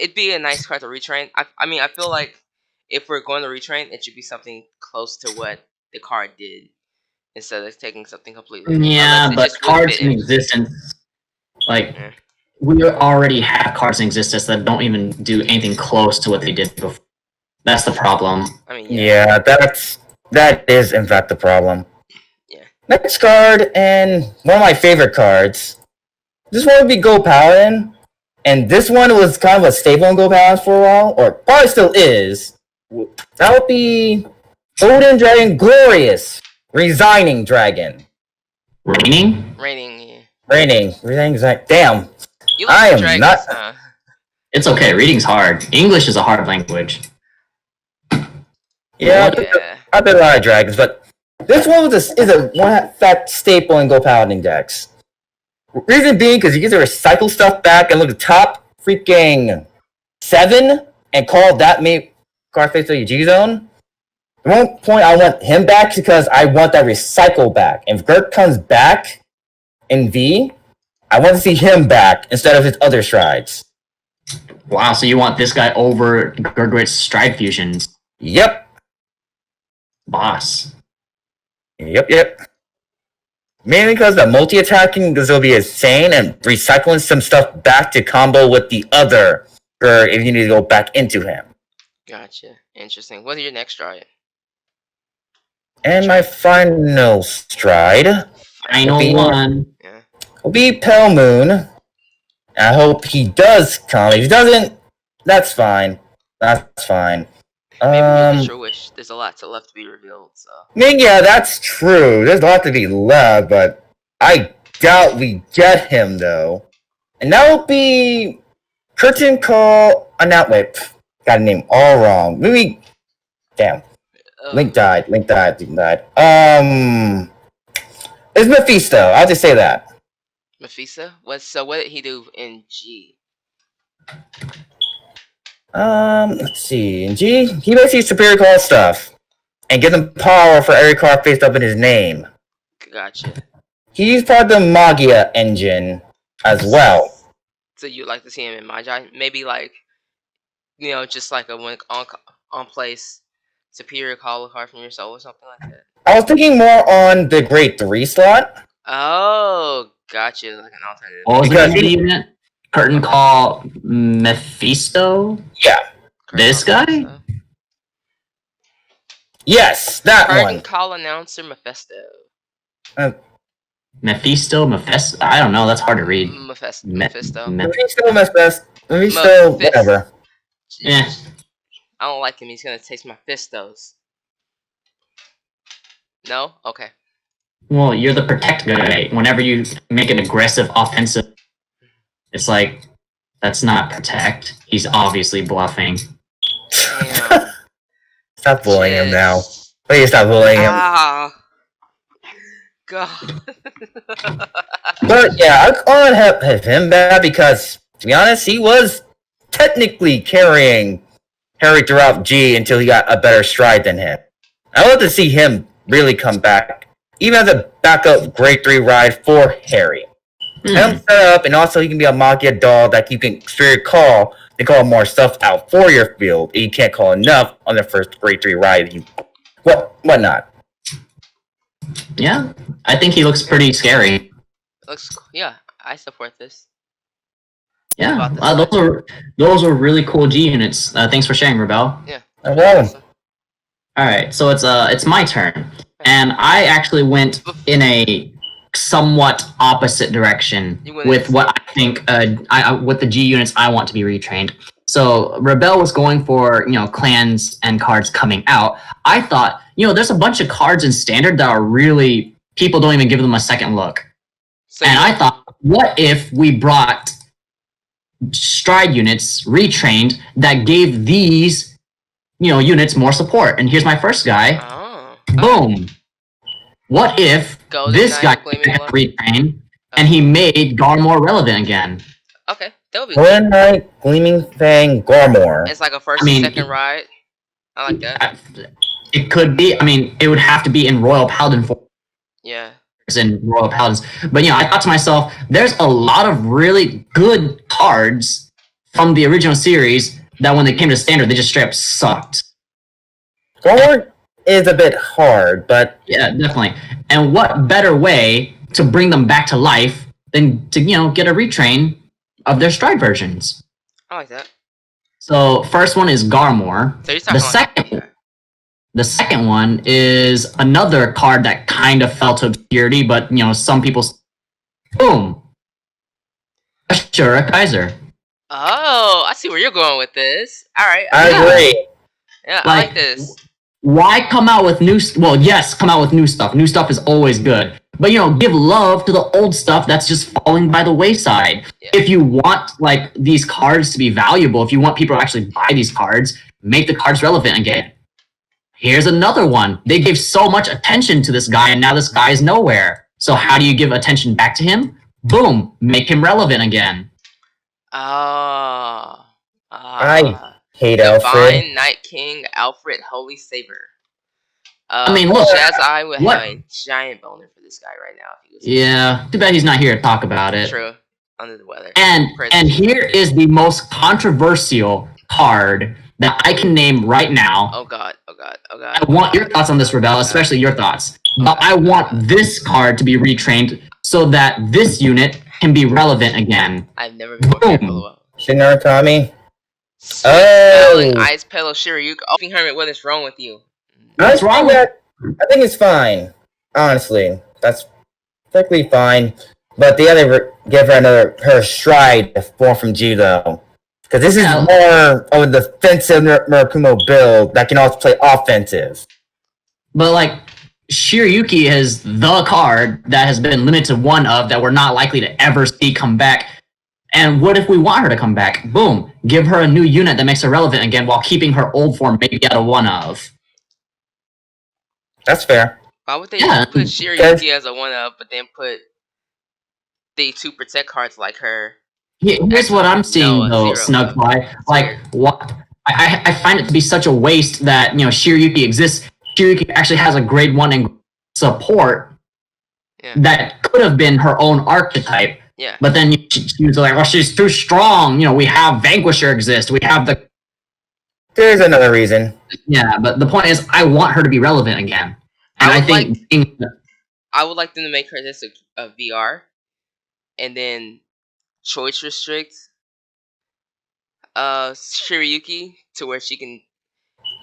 It'd be a nice card to retrain. I mean, I feel like if we're going to retrain, it should be something close to what the card did, instead of taking something completely. Yeah, but cards in existence, we already have cards in existence that don't even do anything close to what they did before. That's the problem. I mean, yeah, that is in fact the problem. Yeah. Next card, and one of my favorite cards. This one would be Go Paladin, and this one was kind of a staple in Go Paladin for a while, or probably still is. That would be Odin Dragon Glorious, Resigning Dragon. Raining? Raining. Damn. You like I am dragons, not. Huh? It's okay. Reading's hard. English is a hard language. Yeah, I bet a lot of dragons, but this one is a one-fact staple in Go Paladin decks. Reason being, because you get to recycle stuff back and look at top freaking 7 and call that card face to your G-Zone. At one point, I want him back because I want that recycle back. And if Gert comes back in V, I want to see him back instead of his other strides. Wow, so you want this guy over Gurgwit's stride fusions? Yep. Boss. Yep. Mainly because the multi-attacking is going to be insane and recycling some stuff back to combo with the other, or if you need to go back into him. Gotcha. Interesting. What's your next stride? And my final stride. Final one. Yeah. Will be Pale Moon. I hope he does come. If he doesn't, that's fine. That's fine. Maybe you'll get your wish. There's a lot left to be revealed, so. I mean, yeah, that's true. There's a lot to be left, but I doubt we get him, though. And that will be Curtain Call... Now, wait. Got a name all wrong. Maybe... Damn. Link died. It's Mephisto. I'll just say that. Mephisto? What did he do in G? Let's see. In G, he basically superior call stuff. And give them power for every card faced up in his name. Gotcha. He's part of the Magia engine as well. So you'd like to see him in Magi? Maybe like, just like a on place superior call card from your soul or something like that. I was thinking more on the grade 3 slot. Oh, gotcha. Like an alternative. What was the unit? Curtain Call Mephisto? Yeah. This guy? Mephisto. Yes, that Curtain one. Call announcer Mephisto. Mephisto? I don't know. That's hard to read. Mephisto. Mephisto, whatever. Yeah. I don't like him. He's gonna taste my fistos. No? Okay. Well, you're the protect guy. Whenever you make an aggressive offensive, it's like, that's not protect. He's obviously bluffing. Damn. Stop bullying him now. Please stop bullying him. Ah. God. But yeah, I can't have him bad because, to be honest, he was technically carrying Harry throughout G until he got a better stride than him. I love to see him really come back, even as a backup grade 3 ride for Harry. Have him set up, and also he can be a Magia doll that you can straight call to call more stuff out for your field. And you can't call enough on the first grade 3 ride. Whatnot. Yeah, I think he looks pretty scary. Yeah, I support this. Yeah, those are really cool G units. Thanks for sharing, Rebel. Yeah. No problem. All right, so it's my turn, and I actually went in a somewhat opposite direction with what I think with the G units I want to be retrained. So Rebel was going for clans and cards coming out. I thought there's a bunch of cards in Standard that are really people don't even give them a second look. And I thought, what if we brought stride units retrained that gave these units more support? And here's my first guy. Oh. Boom. What if this guy got retrained and he made Gar more relevant again? Okay, that would be Golden Knight, Gleaming Fang, Gormore. It's like a first and second ride. I like that. It could be. I mean, it would have to be in Royal Paladin form. Yeah. In Royal Paladins. But I thought to myself, there's a lot of really good cards from the original series that when they came to Standard, they just straight up sucked. Gormore is a bit hard, but yeah, definitely. And what better way to bring them back to life than to get a retrain of their stride versions? I like that. So first one is Garmore. So you're talking The second one is another card that kind of fell to obscurity, but some people. Boom. Ashura Kaiser. Oh, I see where you're going with this. All right. I agree. Yeah, I like this. Why come out with new? Well, yes, come out with new stuff. New stuff is always good, but give love to the old stuff that's just falling by the wayside. Yeah. If you want these cards to be valuable, if you want people to actually buy these cards, make the cards relevant again. Here's another one. They gave so much attention to this guy, and now this guy is nowhere. So how do you give attention back to him? Boom, make him relevant again. I hate Alfred. Divine Night King Alfred Holy Saver. I mean, look. Jazz would have a giant boner for this guy right now. If he was yeah, too bad he's not here to talk about it. True. Under the weather. And here is the most controversial card that I can name right now. Oh god. I want your thoughts on this, Rebel, especially your thoughts. But I want this card to be retrained so that this unit can be relevant again. I've never been more careful. Shinra Kami. Oh, Ice Pillow Shiryuka. Oh, Hermit, what is wrong with you? What's wrong with that? I think it's fine. Honestly, that's perfectly fine. But the other give her her stride form from G though. Because this is more of a defensive Murakumo build that can also play offensive. But like Shiryuki is the card that has been limited to one of that we're not likely to ever see come back. And what if we want her to come back? Boom, give her a new unit that makes her relevant again while keeping her old form maybe at a one of. That's fair. Why would they put Shiryuki as a one of, but then put the 2 protect cards like her? Here's what I'm seeing though, Snugfly. Like, what I find it to be such a waste that Shiryuki exists. Shiryuki actually has a grade 1 and support that could have been her own archetype. Yeah. But then she was like, "Well, she's too strong. We have Vanquisher exist. We have the." There's another reason. Yeah, but the point is, I want her to be relevant again, and I would like them to make her this a VR, and then choice restrict Shiryuki to where you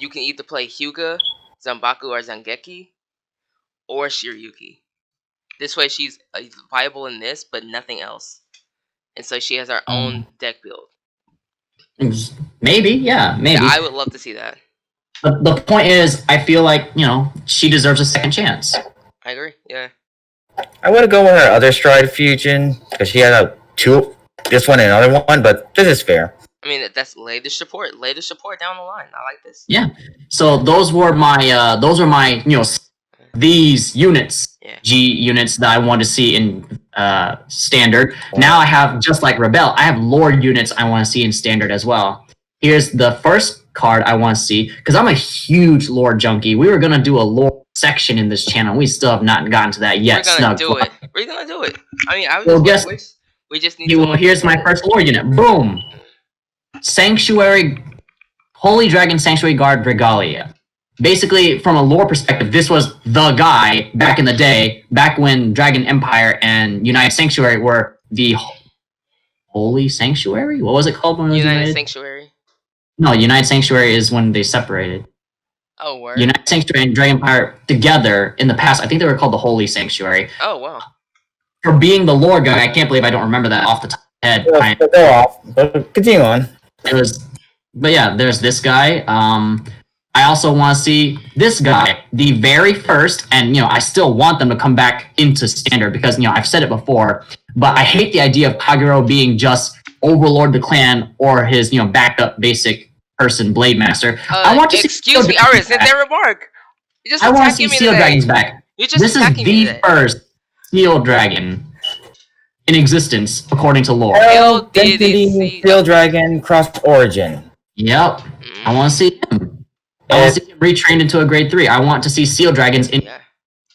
can either play Hyuga, Zanbaku, or Zangeki, or Shiryuki. This way she's viable in this, but nothing else. And so she has her own deck build. Maybe, yeah, maybe. Yeah, I would love to see that. But the point is, I feel like, she deserves a second chance. I agree, yeah. I want to go with her other Stride fusion, because she had this one and another one, but this is fair. I mean, that's later support down the line. I like this. Yeah. So those were my these units, G units that I want to see in standard. Now I have, just like Rebel, I have lore units I want to see in standard as well. Here's the first card I want to see, because I'm a huge lore junkie. We were gonna do a lore section in this channel. We still have not gotten to that yet. We're gonna do it. I mean, we just need. Well, here's my first lore unit. Boom. Sanctuary, Holy Dragon Sanctuary Guard Regalia. Basically, from a lore perspective, this was the guy back in the day, back when Dragon Empire and United Sanctuary were the Holy Sanctuary? What was it called when it was United Sanctuary? No, United Sanctuary is when they separated. Oh, word. United Sanctuary and Dragon Empire together in the past, I think they were called the Holy Sanctuary. Oh, wow. For being the lore guy, I can't believe I don't remember that off the top of my head. They're off, but continue on. But yeah, there's this guy. I also want to see this guy, the very first, and I still want them to come back into standard because I've said it before, but I hate the idea of Kagero being just Overlord the clan or his backup basic person Blade Master. I want to excuse me, I resent that remark. I want to see Steel Dragons back. This is the first Steel Dragon in existence, according to lore. Steel Dragon cross origin. Yep. I want to see him. I want to see him retrained into a grade 3. I want to see Steel Dragons in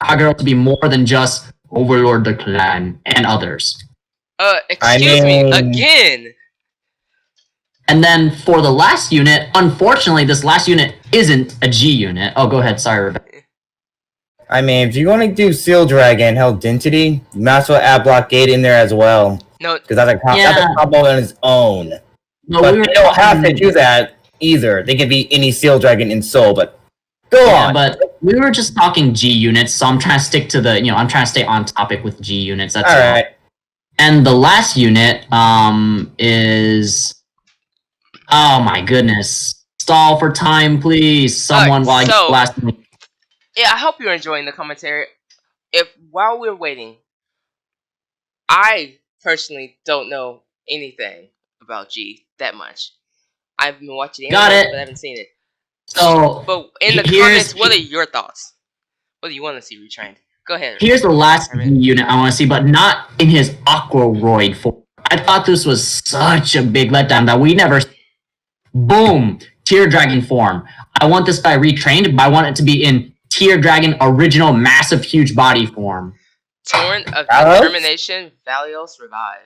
Kagero to be more than just Overlord the clan and others. Excuse me, again. And then for the last unit, unfortunately, this last unit isn't a G unit. Oh, go ahead. Sorry, Rebecca. I mean, if you want to do Steel Dragon, Hell Density, you might as well add Blockade in there as well. No, because that's a combo on its own. No, but they don't have to do that either. They can be any Steel Dragon in Soul, but go on. But we were just talking G units, so I'm trying to stick to the, I'm trying to stay on topic with G units. That's all right. And the last unit is, oh my goodness, stall for time, please, someone, while I get the last one. Yeah, I hope you're enjoying the commentary. While we're waiting, I personally don't know anything about G that much. I've been watching the anime, but I haven't seen it. So, but in the comments, what are your thoughts? What do you want to see retrained? Go ahead. Here's the last unit I want to see, but not in his Aquaroid form. I thought this was such a big letdown that we never... Boom! Tear Dragon form. I want this guy retrained, but I want it to be in Tear Dragon original massive huge body form. Torrent of Determination, Valios Revive.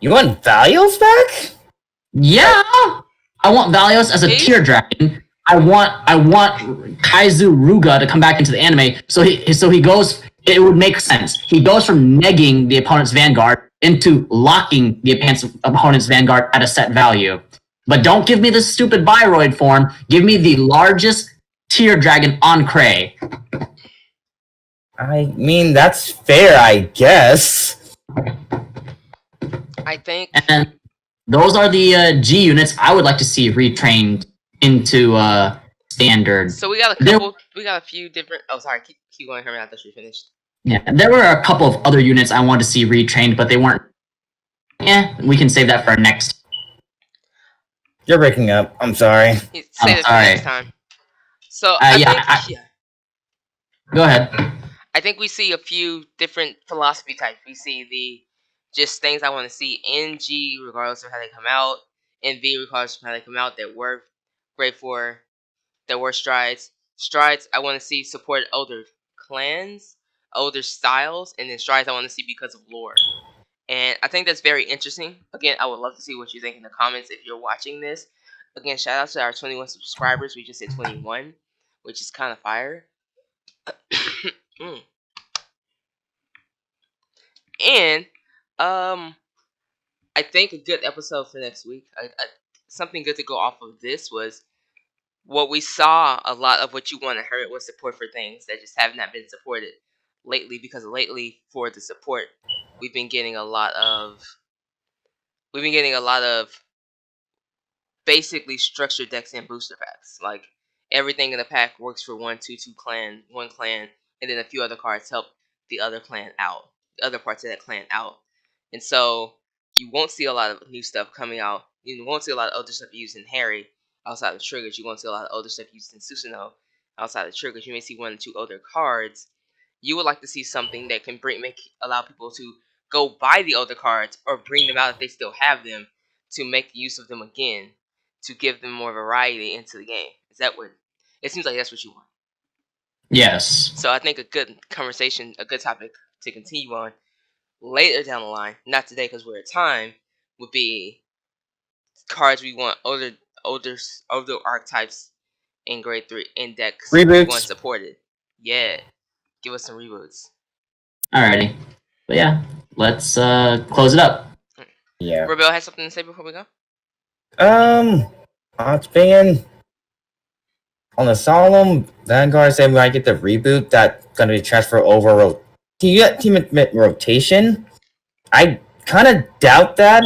You want Valios back? Yeah! I want Valios as a Tear Dragon. I want Kaizu Ruga to come back into the anime, so he goes. It would make sense. He goes from negging the opponent's Vanguard into locking the opponent's Vanguard at a set value. But don't give me this stupid Biroid form. Give me the largest Tear Dragon on Cray. I mean, that's fair, I guess. I think. And those are the G units I would like to see retrained into standard. So we got a couple. We got a few different. Oh, sorry. Keep going, Herman. I thought you finished. Yeah, there were a couple of other units I wanted to see retrained, but they weren't. Yeah, we can save that for next. You're breaking up. I'm sorry. Save it for next time. So I think. Go ahead. I think we see a few different philosophy types. We see the just things I want to see in G, regardless of how they come out, in V, regardless of how they come out, that were great for, that were strides. Strides I want to see support older clans, older styles, and then strides I want to see because of lore. And I think that's very interesting. Again, I would love to see what you think in the comments if you're watching this. Again, shout out to our 21 subscribers. We just hit 21, which is kind of fire. And I think a good episode for next week. Something good to go off of this was what we saw. A lot of what you want to hear was support for things that just have not been supported lately. Because lately, for the support, we've been getting a lot of basically structured decks and booster packs. Like everything in the pack works for one clan, and then a few other cards help the other clan out, the other parts of that clan out. And so you won't see a lot of new stuff coming out. You won't see a lot of older stuff used in Harry outside of triggers. You won't see a lot of older stuff used in Susanoo outside of triggers. You may see 1 or 2 older cards. You would like to see something that can allow people to go buy the older cards or bring them out if they still have them to make use of them again, to give them more variety into the game. Is that what it seems like? That's what you want. Yes. So I think a good conversation, a good topic to continue on later down the line, not today because we're at time, would be cards we want older archetypes in grade 3 index we want Reboots. supported. Yeah, give us some reboots. Alrighty, but yeah, let's close it up. Yeah. Rebel has something to say before we go. It's been on the Solemn Vanguard said when I get the reboot that's gonna be transferred over team rotation. I kind of doubt that.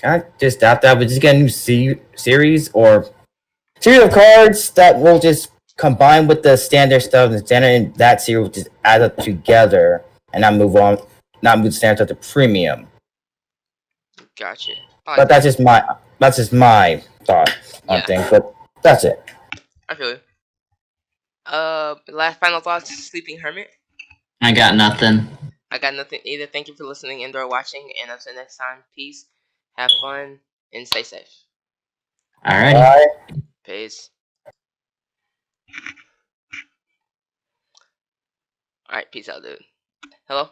I just doubt that. We just get a new series or series of cards that will just combine with the standard stuff, and that series will just add up together and not move standard up to premium. Gotcha. But that's just my thought on things. But that's it. I feel you. Last final thoughts, Sleeping Hermit. I got nothing. I got nothing either. Thank you for listening and/or watching. And until next time, peace, have fun, and stay safe. Alrighty. Bye. Peace. Alright, peace out, dude. Hello?